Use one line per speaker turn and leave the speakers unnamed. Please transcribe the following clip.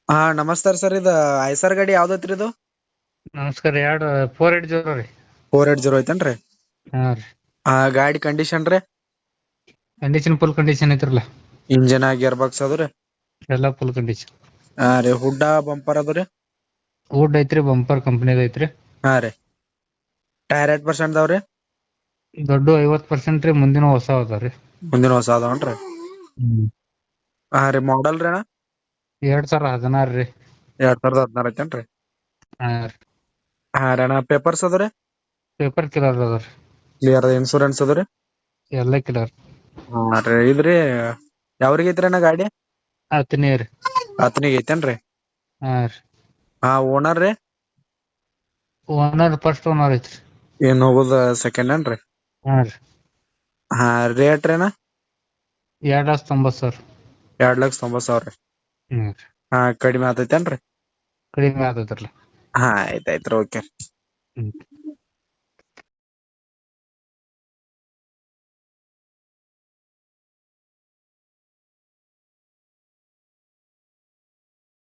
ಹಾ ನಮಸ್ಕಾರ ಸರ್ ಇದು ಐಸರ್ ಗಾಡಿ ಯಾವ್ದೈತ್ರಿ ಇದು
ನಮಸ್ಕಾರ. 480 ರೀ.
480 ಐತೇನ್ರಿ?
ಹಾ ರೀ.
ಗಾಡಿ ಕಂಡೀಷನ್ ರೀ?
ಕಂಡೀಷನ್ ಫುಲ್ ಕಂಡೀಷನ್ ಐತ್ರಲ್ಲ.
ಇಂಜನ್ ಗೇರ್ ಬಾಕ್ಸ್ ಅದ್ರಿ?
ಎಲ್ಲ ಫುಲ್ ಕಂಡೀಷನ್.
ಹಾ ರೀ ಹುಡ್ಡ ಬಂಪರ್ ಅದ್ರಿ?
ವುಡ್ ಐತ್ರಿ, ಬಂಪರ್ ಕಂಪನಿದ ಐತ್ರಿ.
ಹಾ ರೀ. ಟೈರ್ 8% ಅದಾವ್ರಿ?
ದೊಡ್ಡ 50% ರೀ, ಮುಂದಿನ ಹೊಸ ಅದಾವ್ರಿ.
ಮುಂದಿನ ಹೊಸ ಅದಾವನ್ರಿ? ಹಾ ರೀ ಮಾಡಲ್ ರೀ ಅಣ್ಣ?
2016 ರೀ.
2016 ಐತೇನ್ರಿ?
ಹಾ ರೀ.
ಹಾ ರೀ ಅಣ್ಣ ಪೇಪರ್ಸ್ ಅದ್ರಿ?
ಪೇಪರ್ ಕಿಲರ್ ಅದಾವ್ರಿ.
ಕ್ಲಿಯರ್ ಇನ್ಶೂರೆನ್ಸ್ ಅದ್ರಿ?
ಎಲ್ಲ ಕಿಲರ್.
ಹಾ ರೀ ಇದ್ರಿ ಯಾವ್ರಿಗೆ ಐತ್ರಿ ಅಣ್ಣ ಗಾಡಿ?
ಹತ್ತನೇ ರೀ.
ಹತ್ತನಿಗೆ ಐತೇನ್ರಿ?
ಹಾ ರೀ.
ಹಾ ಓನರ್ ರೀ?
ಓನರ್ ಫಸ್ಟ್ ಓನರ್ ಐತ್ರಿ.
ಏನ್ ಹೋಗುದ ಸೆಕೆಂಡ್ ಏನ್ರಿ?
ಹಾ ರೀ.
ಹಾ ರೇಟ್ ರೀ ಅಣ್ಣ?
2,90,000.
2,90,000 ರೀ.
ಹ್ಮ್ ರೀ.
ಹಾ ಕಡಿಮೆ ಆತೈತೇನ್ರಿ?
ಕಡಿಮೆ ಆತೈತ್ರಲ್ಲ.
ಹಾ ಆಯ್ತಾಯ್ತ್ರಿ ಓಕೆ.
ಹ್ಮ್.